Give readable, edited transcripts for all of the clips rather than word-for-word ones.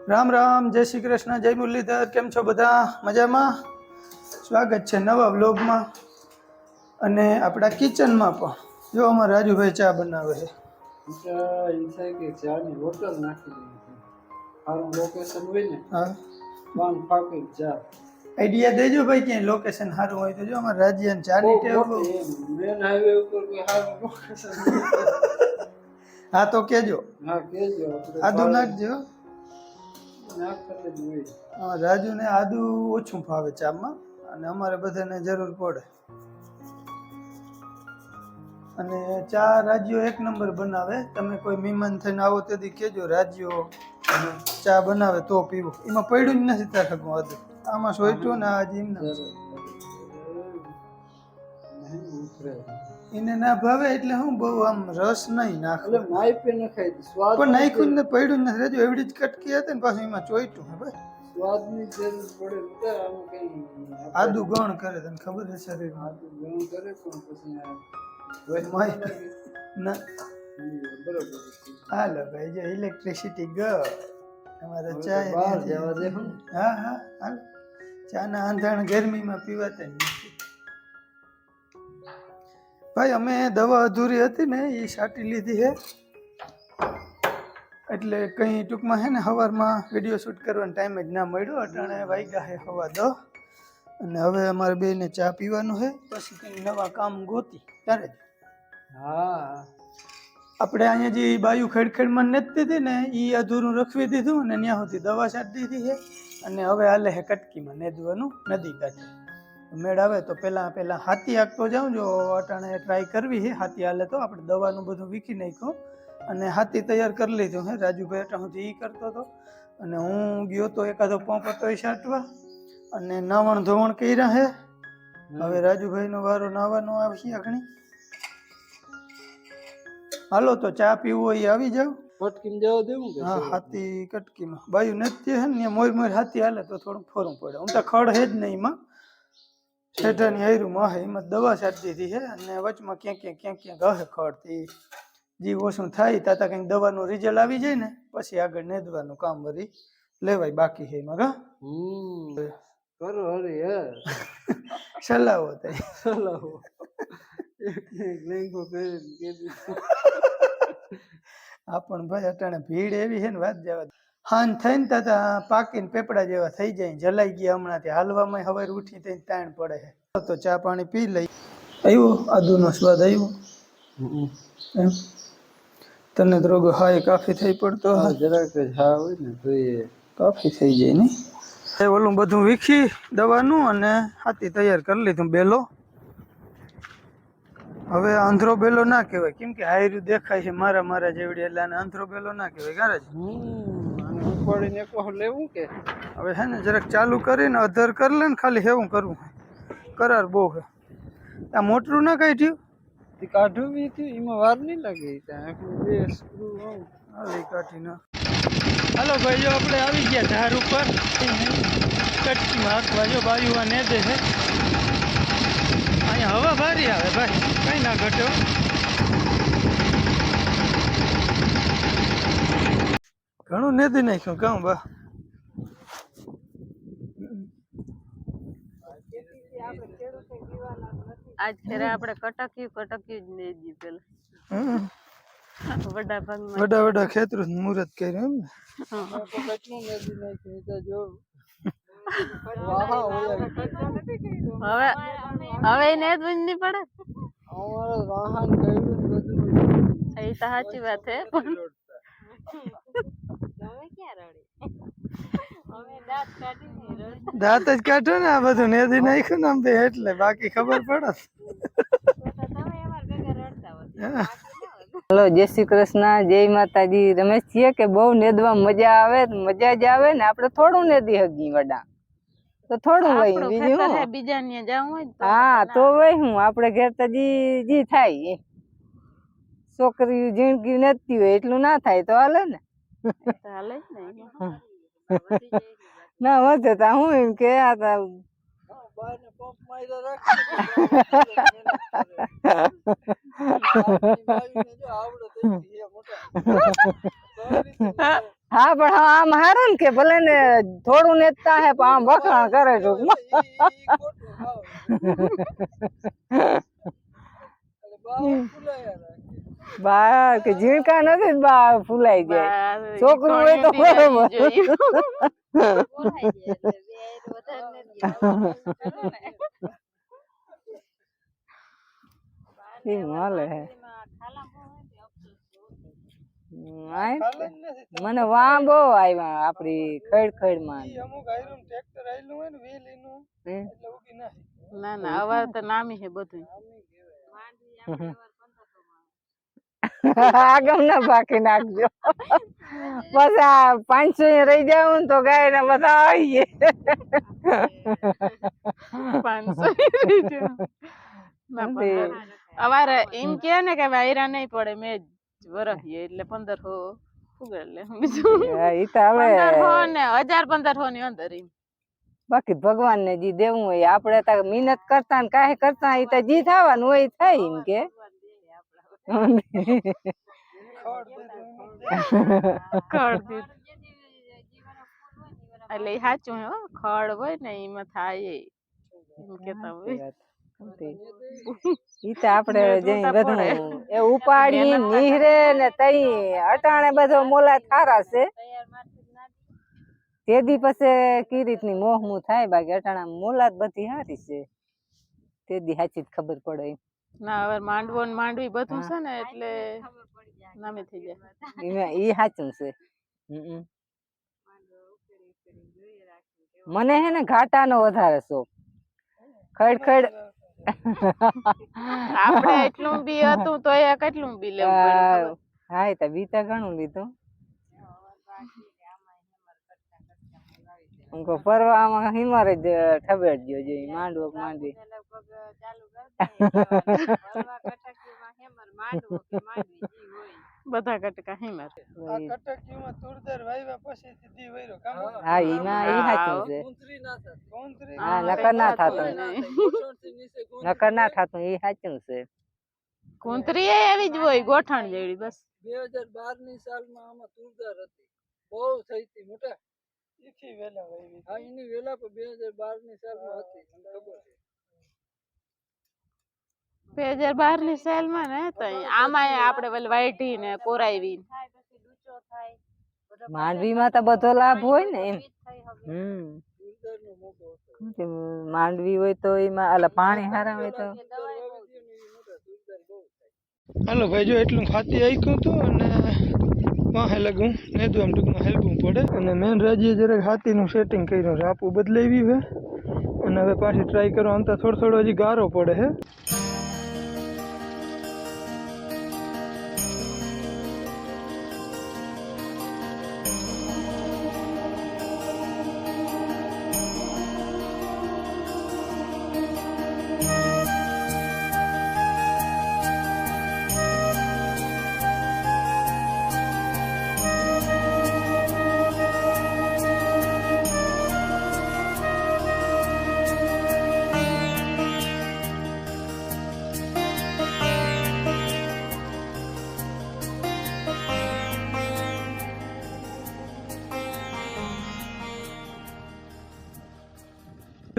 राम राम, जय श्री कृष्ण, जय मुरलीधर। केम छो बधा? मजामां? स्वागत है नवा व्लॉग में अने आपड़ा किचन में पण जो अमर राजूभाई चा बनावे है। आइडिया देजो भाई के लोकेशन हारू होय तो जो अमर राज्य चा नी टेव मेन हाईवे ऊपर कोई हारू लोकेशन हाँ तो केजो आदू नाखजो राजू ने आदू ओछું ભાવે ચામાં અને અમારે બધાને જરૂર પડે અને ચા રાજ્યો એક નંબર બનાવે। તમે કોઈ મહેમાન થઈને આવો તેથી કેજો રાજ્યો ચા બનાવે તો પીવો। એમાં પડ્યું જ નથી તાર હગું આદુ આમાં સોઈટું ને આ જીમ એને ના ભાવે એટલે હું બહુ આમ રસ નહીં નાખું એટલે માઈ પે નખાઈ સ્વાદ પણ નાખ્યું ને પડ્યું નથી રાજુ એવડી જ કટકી હતી ને પાછું એમાં ચોઈટું હે ભાઈ સ્વાદની જરૂર પડે તો આમ કઈ આદુ ગણ કરે તને ખબર છે શરીર આદુ ગણ કરે પણ પછી માઈ ના બરોબર હાલો ભાઈ જો ઇલેક્ટ્રિસિટી ગયો તમારે ચા જવા દે હા હા હાલ ચા ના આંધણ ગરમીમાં પીવાતા નથી भाई अमे दवा अधूरी थी ने ये साटी लीधी है एटले कहीं टूंक में है ने हवार में विडियो शूट करवानो टाइम ज ना मळ्यो। अटाणे वाग्या है 10:15 अने हवे अमारे बे ने चा पीवानुं है पछी कई नवा काम गोती त्यारे हाँ आपणे अहींया जे बायु खेड़खेड़ में नेती थी ने ई अधूरुं रखवी दीधुं अने न्या सुधी दवा छाटी दीधी है अने हवे हाले है कटकी में नेदवानुं नदी कांठे मेड़ आवे तो पहला पहला हाथी आंकतो जाऊं जो अटाणे ट्राय करवी है। हाथी हाले तो आपणे दवानुं बधुं वीखी नाख्युं अने हाथी तैयार कर लीधुं है। राजूभाई अटाणे सुधी ई करतो तो अने हूँ गयो तो एकादो पंप हतो ए छाटवा अने नावण धोवण कर्या है। हवे राजूभाईनो वारो नाવાનો आवशे घणी हालो तो चा पीवो होय आवी जाओ कटकी में जाओ देवुं के हां हाथी कटकी में बायु नथी है ने मोर मोर हाथी हाले तो थोड़ुं फरવું પડે। હું તો ખડ હે જ નહીં માં ठेठानी आयरू में है एम दवा छाटी दी है अने वचमा क्या गहे खड़ती जी ओछुं थाय ताता कंईक दवानुं रिजल्ट आवी जाय ने पछी आगळ नेदवानुं काम वरी लेवाय बाकी है एमां गा करो हरी यार सलाहो ते सलाहो एक लेंगो पेरीने केदी आपण भाई अटाणे भीड़ एवी है ने वात जवा हान थईने ताता पाकीने पेपड़ा जेवा थई जाय जलाई गया हमणांथी हालवामां हवारे उठी थईने ताण पड़े है तो चा पाणी पी लई आव्यो आदुनो स्वाद आव्यो एम तने तो रोग हाय काफी थई पड़तो જરાક હા હોય ને તો એ કાફી થઈ જાય ને એ ઓલું બધું વીખી દવાનું અને હાથી તૈયાર કરી લીધું બેલો હવે આંધ્રો બેલો ના કહેવાય કેમ કે હાયરું દેખાય છે મારા મારા જેવડી એટલે આને આંધ્રો બેલો ના કહેવાય ગારાજ ઉપાડીને એક વખત લેવું કે હવે હે ને જરાક ચાલુ કરીને અધર કરી લે ને ખાલી હેવું કરવું કરાર બહુ હે આ મોટરું ના કાઢ્યું તે કાઢવું બી થયું એમાં વાર નહીં લાગે ત્યાં બે સ્ક્રૂ આવી કાઢી ના હાલો ભાઈ જો આપણે આવી ગયા ધાર ઉપર કટકીમાં હાંકવા જો બાયુવા ને દે છે અહીંયા હવા ભારી આવે ભાઈ કઈ ના ઘટ્યો ઘણું નેદી નાખ્યું કામ બા आज खेरे आपणे कटक्यू ज नेजी पेला वडा भागमां वडा खेतरू मुहूर्त कर्युं एम ने तो કેટલું નેદી નાખ્યું તો જો વાહ હવે હવે નેદવું જ નહીં પડે અમારે વાહન કર્યું બધું એ તો સાચી વાત છે તમે ક્યાં રડી અમે દાંત કાઢીને રડી દાંત જ કાઢો ને આ બધું નેદી નાખ્યું ને આમ તો એટલે બાકી ખબર પડે हेलो जय श्री कृष्ण जय माताजी रमेश छे के बहु नेदवा मजा ज आवे ने आपणे थोड़ू नेदी हगी वडा तो थोड़ू वही बीजू है बीजा ने जाऊं होय तो हां तो वही हूं आपणे घेर तो जी थाय छोकरी जिंदगी नेती होय એટલું ના થાય તો હાલે ને હાલે જ ને ના વધે તો હું એમ કે આ બાને પંપ માર્યા રાખે જો આવડે થઈ ગઈ મોટા હા પણ આમ હારું ને કે ભલે ને થોડું નેતા હે પણ આમ વખાણ કરે ટૂંકમાં. બા કે ઝીણકા નથી ને બા ફૂલાઈ જાય. છોકરું હોય તો બરોબર. ઈ મળે હે. મને વાં બહુ આવ્યા આપડી ખડ માં. અમુક આયરું ટ્રેક્ટર આયલું હોય ને વેલ એનું એટલે ઉગી ના ના ના અવાર તો નામી હે બધું. આગમ ના બાકી નાખજો. બસ આ 500 રહી જાવ ને તો ગાય ને બધા આવીએ. 500 અવારે એમ કે ને કે વાયરા નહીં પડે મેં વરહીએ એટલે 1500 ફુગર લે બીજું ઈ તો હવે 1500 ને 1500 ની અંદર એમ. બાકી ભગવાન ને જી દેવું હોય આપણે તો મહેનત કરતા ને કાંઈ કરતા ઈ તો જી થવાનું હોય થાય એમ કે. એટલે સાચું હો ખડ હોય ને એમાં થાય એમ કેતા હોય. ઈ તો આપડે જઈ બધું એ ઉપાડી નીહરે ને તઈ અટાણે બધો મોલા થારા છે. તે દી પછી કી રીતની મોહમું થાય બાકી અટાણા મોલાત બધી હારી છે. તે દી સાચી જ ખબર પડે. ના હવે માંડવો ને માંડવી બધું છે ને એટલે નામે થઈ જાય. ઈ સાચું છે. મને હે ને ઘાટાનો વધારે શોખ. ખડ આપણે એટલું બી હતું તો એ કેટલું બી લેવું પડ્યું. હા એ તો બીતા ઘણું લીધું. ફરવામાં હિમાર જ ઠબેડજો જે માંડવો માંડવી. બધા કટકા હિમાર. આ કટકીમાં તુરદર વાવ્યા પછી દી વયરો કામ. હા એમાં ઈ સાચું છે. કોંતરી ના થાય. કોંતરી હા નકર ના થાતું. નકર ના થાતું ઈ સાચું છે. કુંતરી એવી જ હોય ગોઠણ જેવી બસ. 2012 ની સાલમાં આમાં તુરદર હતી. બહુ થઈ હતી મોટા. ઈથી વેલા વાવી. હા એની વેલા પણ 2012 ની સાલમાં હતી મને ખબર છે. 2012 ની સાલમાં ને તો આમાં આપણે વેલ વાઈટી ને કોરાવી. માંડવીમાં તો બધો લાભ હોય ને એમ. માંડવી હોય તો એમાં અલા પાણી હારા હોય તો. હાલો ભાઈ જો એટલું ખાતી આઈક્યું હતું અને વાહે લગું નેદું આમ ટૂંકમાં હેલ્પવું પડે અને મેન રાજ્ય જરાક હાથીનું સેટિંગ કર્યું રાપું બદલાવી છે અને હવે પાછી ટ્રાય કરો આમ તો થોડો હજી ગારો પડે છે.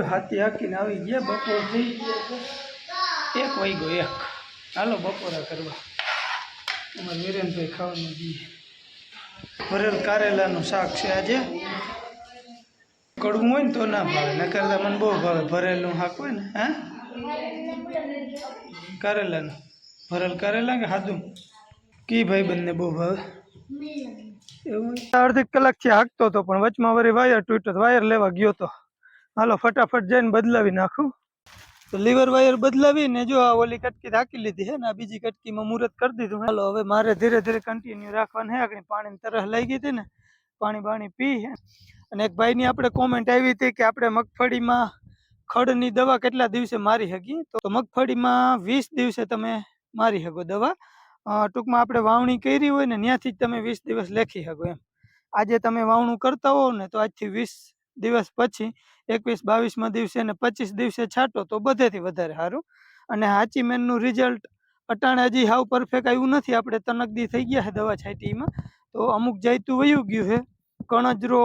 હાથી હાકીને આવી ગયા બપોર થઈ ગયા 1 વાગ્યો 1. હાલો બપોરા કરવા અમારે વિરેનભાઈ ખાવાનું દઈએ. ભરેલ કારેલાનું શાક છે આજે. કડવું હોય ને તો ના ભાવે ન કરતા મને બહુ ભાવે ભરેલું શાક હોય ને. હા કારેલાનું ભરેલ કારેલા કે સાદું કી ભાઈ બંને બહુ ભાવે એવું. અડધી કલાકથી હાંકતો હતો પણ વચમાં વળી વાયર તૂટ્યો વાયર લેવા ગયો તો. હાલો ફટાફટ જઈને બદલાવી નાખું. તો લીવર વાયર બદલાવીને જો આ ઓલી કટકી હાકી લીધી છે ને આ બીજી કટકીમાં મુહૂર્ત કરી દીધું. હાલો હવે મારે ધીરે ધીરે કન્ટિન્યુ રાખવાનું છે. આગળ પાણીની તરસ લઈ ગઈ હતી ને પાણી પી છે. અને એક ભાઈની આપણે કોમેન્ટ આવી હતી કે આપણે મગફળીમાં ખડની દવા કેટલા દિવસે મારી શકીએ. તો મગફળીમાં 20 દિવસે તમે મારી શકો દવા. ટૂંકમાં આપણે વાવણી કરી હોય ને ત્યાંથી જ તમે 20 દિવસ લેખી શકો એમ. આજે તમે વાવણું કરતા હોવ ને તો આજથી 20 દિવસ પછી 21-22માં દિવસે ને 25 દિવસે છાંટો તો બધેથી વધારે સારું. અને હાચી મેનનું રિઝલ્ટ અટાણે હજી હાવ પરફેક્ટ આવ્યું નથી. આપણે તનકદી થઈ ગયા છે દવા છાંટીમાં તો અમુક જાયતું વયું ગયું છે. કણજરો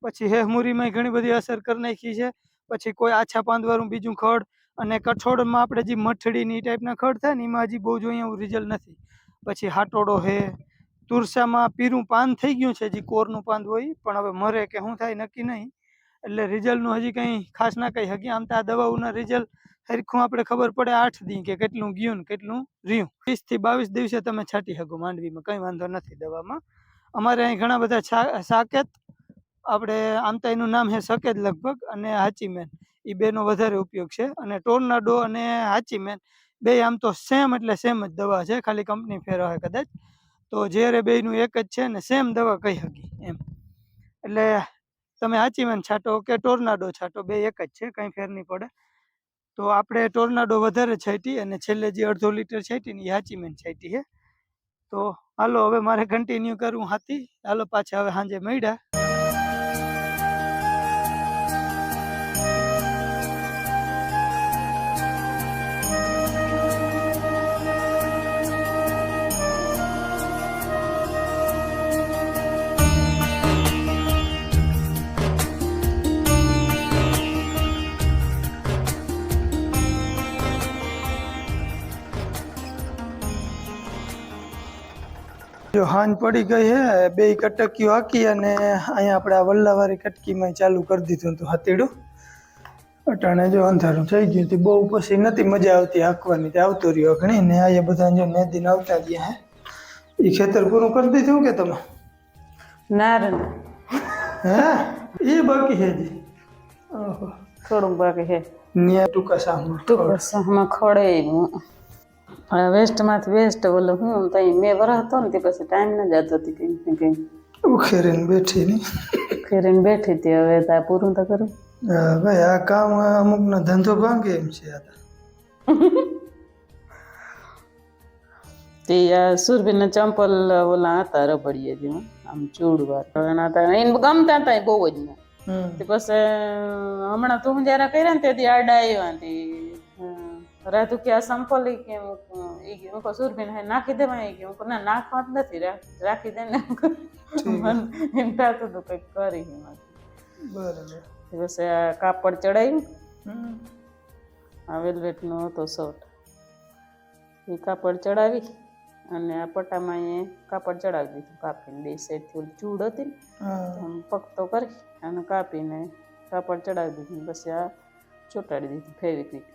પછી હેહમુરીમાં ઘણી બધી અસર કરી નાખી છે. પછી કોઈ આછા પાંદવાળું બીજું ખડ અને કઠોળમાં આપણે જે મઠડી ની ટાઈપના ખડ થાય ને એમાં હજી બહુ જોઈએ એવું રિઝલ્ટ નથી. પછી હાટોડો છે. તુરસામાં પીરું પાન થઈ ગયું છે, જે કોરનું પાન હોય પણ હવે મરે કે શું થાય નક્કી નહીં. એટલે રિઝલ્ટનું હજી કંઈ ખાસ ના કહી શકીએ. આમ તો આ દવાઓના રિઝલ્ટ હરખું આપણે ખબર પડે 8 દી કે કેટલું ગયું ને કેટલું રહ્યું. 20 થી 22 દિવસે તમે છાંટી શકો માંડવીમાં, કંઈ વાંધો નથી દવામાં. અમારે અહીં ઘણા બધા સાકેત, આપણે આમ તો એનું નામ છે સકેત લગભગ, અને હાચીમેન, એ બેનો વધારે ઉપયોગ છે. અને ટોર્નાડો અને હાચીમેન બે આમ તો સેમ એટલે સેમ જ દવા છે, ખાલી કંપની ફેર હોય કદાચ. તો જ્યારે બેયનું એક જ છે ને સેમ દવા કહી શકી એમ. એટલે તમે હાચીમેન છાંટો કે ટોર્નાડો છાંટો, બે એક જ છે, કંઈ ફેર નહીં પડે. તો આપણે ટોર્નાડો વધારે છાંટી અને છેલ્લે જે 1/2 લીટર છાંટી ને એ હાચીમેન છાંટી છે. તો હાલો હવે મારે કન્ટિન્યુ કરવું હતી. હાલો પાછા હવે સાંજે મળ્યા. જો હાંજ પડી ગઈ હે, બે કટકીઓ હાકી અને અહીંયા આપણે આ વલ્લાવાળી કટકીમાં ચાલુ કરી દીધું હતું હાથીડું. અટાણે જો અંધારું થઈ ગયું હતું, બહુ પછી નથી મજા આવતી હાંકવાની, તે આવતો રહ્યો ઘણી ને આ બધા જો મેદીને આવતા ગયા હે. એ ખેતર પૂરું કરી દીધું કે તમે? ના રે હે એ બાકી છે જી? ઓહો, થોડુંક બાકી છે. ન્યા ટૂંકા સામમાં ટૂંકમાં ખોડે વેસ્ટમાંથી વેસ્ટ ઓલો હું તઈ મેં વરસ હતો ને તે પછી ટાઈમ ન જતો હતી કંઈક ને કંઈક ઉખેરીને બેઠી ની કરીને બેઠી હતી. હવે તા પૂરું તો કરું. ભાઈ આ કામ અમુકનો ધંધો ભાંગે એમ છે. તે સુરભીના ચંપલ ઓલા હતા રબડીએ જે આમ ચૂડવાર એના હતા, એને ગમતા હતા બહુ જ ને. તે પછી હમણાં તું જયારે કર્યા ને તેથી આડા આવ્યા હતી રાધુ કે આ સંપલ કે હું સુરભીને નાખી દેવા કે હું ના નાખવા જ નથી, રાખી દે ને એમ થતું હતું કંઈક કરી. બરાબર. બસ આ કાપડ ચડાવ્યું, આ વેલ્વેટ નો હતો શર્ટ, એ કાપડ ચડાવી અને આ પટ્ટામાં એ કાપડ ચડાવી દીધું કાપીને. બે સાઈડ થી ચૂડ હતી ને પકતો કરી અને કાપીને કાપડ ચડાવી દીધું. પછી આ ચોટાડી દીધું ફેવિક્વિક.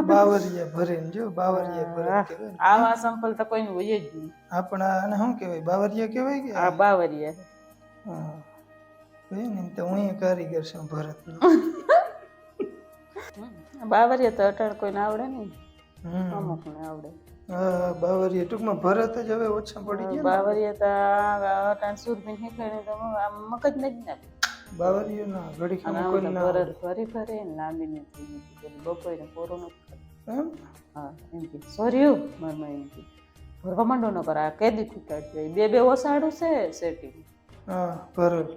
બાવરિયા ભરીને જો બાવરિયા ભરીને કહેવાય. આવા સંપલ તો કોઈનું હોય જ નહીં. આપણા આને શું કહેવાય? બાવરિયા કહેવાય કે? આ બાવરિયા. હા ને તો હું કારીગર છું ભરતનો. બાવરિયા તો અટાણ કોઈને આવડે નહીં, અમુક ને આવડે. હા બાવરિયા ટૂંકમાં ભરત જ હવે ઓછા પડી ગયા. બાવરિયા તો અટાણ સુરભીને શીખવાડે તો મગજ ને જ ના બાવરિયો ના ઘડી ખાને કોઈ ના ભરત ફરી ફરે લાંબી નથી બપોરે પોરો નથી એમ. હા એમ કે સોર્યું મારમાં એમ કે ભરવા માંડો ન કર આ કેદી ખૂટાડ બે બે ઓસાડું છે સેટિંગ. હા ભરત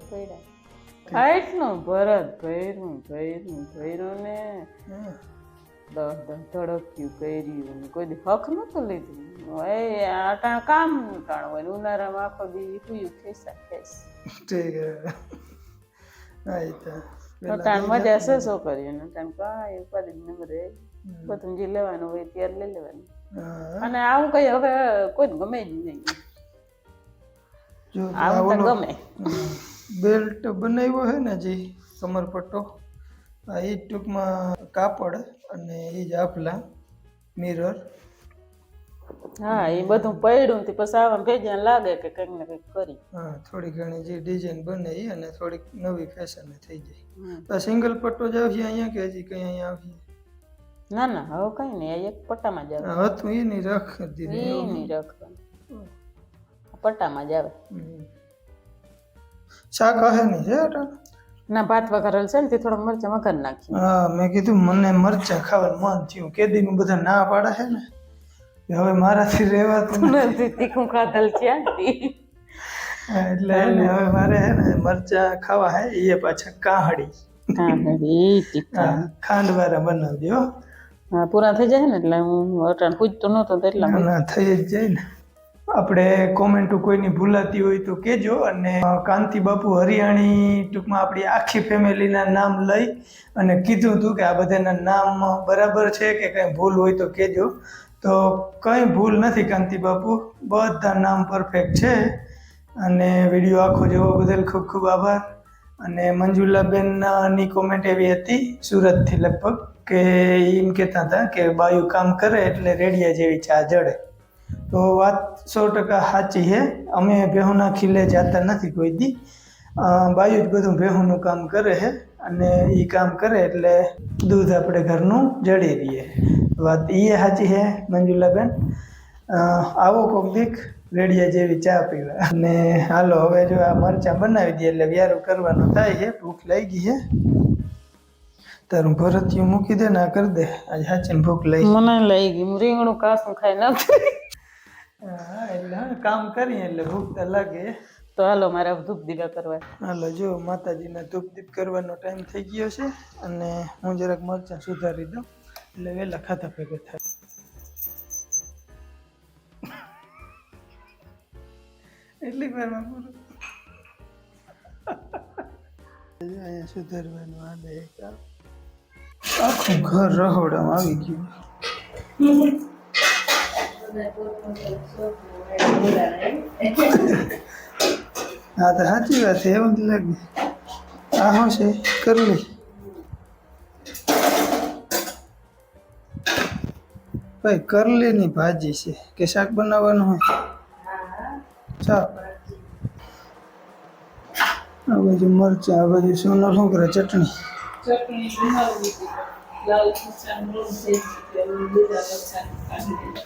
આટલું ભરત ભર્યું ને 10 ધડક્યું કર્યું, કોઈ હક નતું લીધું. એ અટાણ કામ ટાણ હોય ને ઉનાળામાં આખો દી હુયું ખેસા ખેસ. અટાણ મજા છે છોકરીઓ ને, અટાણ કાંઈ ઉપાધિ નંબરે બધું જે લેવાનું હોય ત્યારે લઈ લેવાનું. અને આવું કઈ હવે કોઈ ગમે જ નહીં. આવું તો ગમે. બેલ્ટ બનાવ્યો હે ને જે કમરપટ્ટો, એ ટૂંકમાં કાપડ અને એ જ આપલા મિરર. હા એ બધું પડ્યું તે પછી આવા ભેજા લાગે કે કંઈક ને કંઈક કરી. હા થોડી ઘણી જે ડિઝાઇન બને એ અને થોડીક નવી ફેશન થઈ જાય. તો સિંગલ પટ્ટો જ આવશે અહીંયા કે હજી કઈ અહીંયા આવશે? ના ના હવે કઈ નહીં, એક પટ્ટામાં જ આવે. હતું એ નહીં રાખ દીધી, એ નહીં રાખવાનું, પટ્ટામાં જ આવે. શાક હે નહીં છે અટાણ? ના ભાત વઘારેલ છે ને તે થોડોક મરચાં વઘાર નાખી. હા મેં કીધું મને મરચાં ખાવાનું મન થયું, કેદીનું બધા ના પાડે છે ને હવે મારાથી રહેવાતું નથી. તીખું ખાધેલ છે એટલે હવે મારે હે ને મરચાં ખાવા હે, એ પાછા કાહડી ખાંડવાળા બનાવજો. હા પૂરા થઈ જાય ને એટલે હું અટાણ પૂછતો નહોતો એટલા ના થઈ જ જાય ને. આપણે કોમેન્ટો કોઈની ભૂલાતી હોય તો કહેજો. અને કાંતિ બાપુ હરિયાણી ટૂંકમાં આપણી આખી ફેમિલીના નામ લઈ અને કીધું હતું કે આ બધાના નામ બરાબર છે કે કંઈ ભૂલ હોય તો કહેજો. તો કંઈ ભૂલ નથી કાંતિ બાપુ, બધા નામ પરફેક્ટ છે. અને વિડીયો આખો જોવા બદલ ખૂબ ખૂબ આભાર. અને મંજુલાબેનની કોમેન્ટ એવી હતી સુરતથી લગભગ, કે એમ કહેતા હતા કે બાયું કામ કરે એટલે રેડિયા જેવી ચા જડે. તો વાત 100% સાચી છે. અમે ભેહુના ખીલે જતા નથી કોઈ દી, બાયું જ બધું ભેહુનું કામ કરે છે. અને એ કામ કરે એટલે દૂધ આપણે ઘરનું જડી રહીએ. વાત એ સાચી છે મંજુલાબેન. આવો કોક દીક રેડિયા જેવી ચા પીવા. અને હાલો હવે જો આ મરચાં બનાવી દઈએ એટલે વ્યારું કરવાનું થાય છે. ભૂખ લાગી છે. તારું ભરતિયું મૂકી દે ને આ કરી દે. આજે સાચીને ભૂખ લાગી. મને લઈ ગઈ રીંગણું કાસું ખાઈ નથી. હા એટલે કામ કરીએ એટલે ભૂખ તો લાગે. તો હાલો મારે ધૂપ દીવા કરવા. હાલો જો માતાજીને ધૂપ દીપ કરવાનો ટાઈમ થઈ ગયો છે. અને હું જરાક મરચાં સુધારી દઉં એટલે વહેલા ખાતા ભેગા થાય. એટલી વારમાં પૂરું. અહીંયા સુધારવાનું હાલે એક આખું ઘર રહોડામાં આવી ગયું. હા તો સાચી વાત છે. એવું જ લાગે. આ શું છે? કરલી. ભાઈ કરલીની ભાજી છે કે શાક બનાવવાનું હોય? શાક. આ બાજુ મરચાં, આ બાજુ સોનો શું કરે? ચટણી.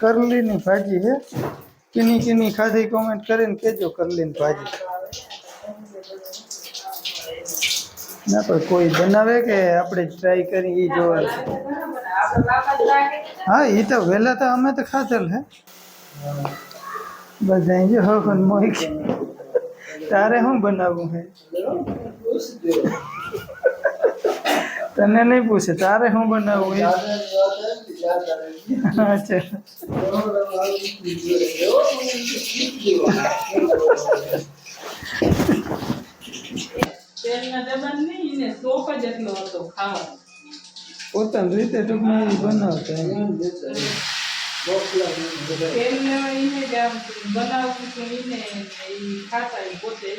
કરલીની ભાજી છે. કીની કીની ખાધી કોમેન્ટ કરીને કહેજો કરલીની ભાજી. ના પણ કોઈ બનાવે કે આપણે ટ્રાય કરી એ જોવાનું. હા એ તો વહેલા તો અમે તો ખાધેલ હે બધા. જો હવે મોઈ તારે શું બનાવવું હે? તને નહીં પૂછે તારે શું બનાવવું એ? અચ્છા પોતાની રીતે ટૂંકમાં બનાવતા બનાવવું તો એને ખાતા પોતે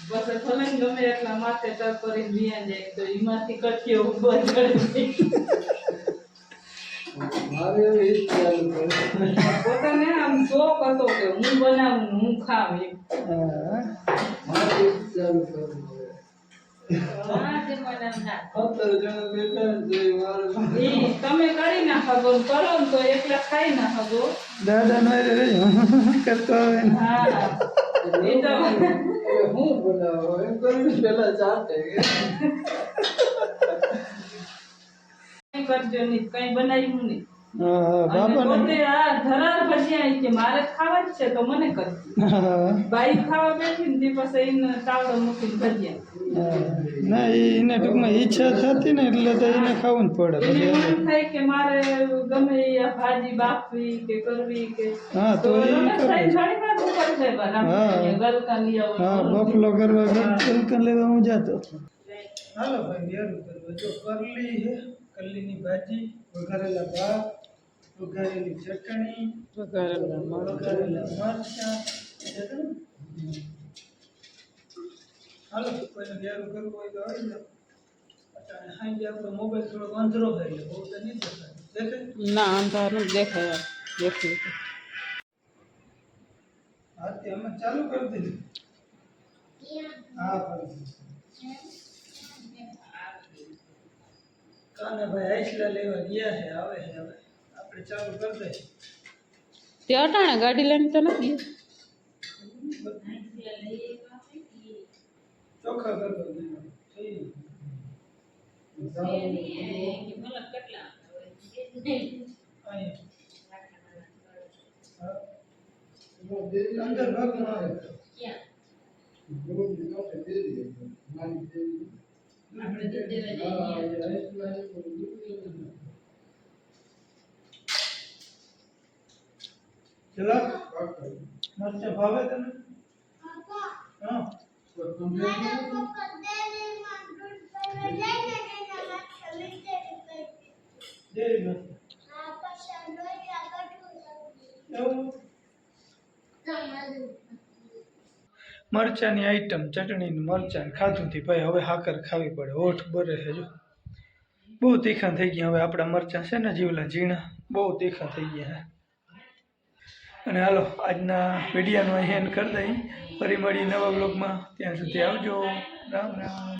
બસ ભલે ગમે એટલા માથે તર કરીને બિયા જાય તો એમાંથી કઠીઓ પોતાને આમ શોખ હતો કે હું બનાવું હું ખાવ એમ. તમે કરી ના હગો કરો ને તો એકલા ખાઈ ના હગો. દાદા નો કરતો હવે. હા એ તો હું બનાવું એમ કરીને પેલા જાતે કરજો નહીં કઈ બનાવ્યું નહીં. પોતે આ ધરાર ભજીયા કે મારે ખાવા જ છે તો મને કરજો. બાઈ ખાવા બેઠી ને પછી એને તાવડો મૂકીને ભજીયા. ના એને ટૂંકમાં ઈચ્છા થતી ને એટલે તો એને ખાવું જ પડે. એને એમ થાય કે મારે ગમે એ ભાજી બાફવી કે કરવી કે હા તો એ બફલો કરવા ગલકા લેવા હું જાતો. હાલો ભાઈ વ્યારું કરવા. જો કરલી છે, કરલીની ભાજી, વઘારેલા ભાત, વઘારેલી ચટણી, વઘારેલા મરચાં. હાલો કોઈને વ્યારું કરવું હોય તો આવી જાઓ. સાંજે આપણો મોબાઈલ થોડો અંધરો થાય એટલે બહુ તો નહીં દેખાય. ના અંધારું દેખાય દેખ્યું. હા તે અમે ચાલુ કરી દીધું. હા ભાઈ કાને ભાઈ આઈસલા લેવા ગયા છે, આવે છે હવે આપણે ચાલુ કરી દઈએ. તે અટાણે ગાડી લઈને તો નથી ચોખ્ખા કરવા દેવા. અંદર ભાગમાં આવે ચલો મરચાં ભાવે તને? હા. મરચાની આઈટમ ચટણી મરચાં ખાધું થી ભાઈ હવે હાકર ખાવી પડે. ઓઠ બરે છે જો બહુ તીખા થઈ ગયા. હવે આપણા મરચાં છે ને જીવલા ઝીણા બહુ તીખા થઈ ગયા. અને હાલો આજના વિડીયોનો અહીં એન્ડ કરી દઈ. ફરી મળી નવા બ્લોગમાં. ત્યાં સુધી આવજો. રામ રામ.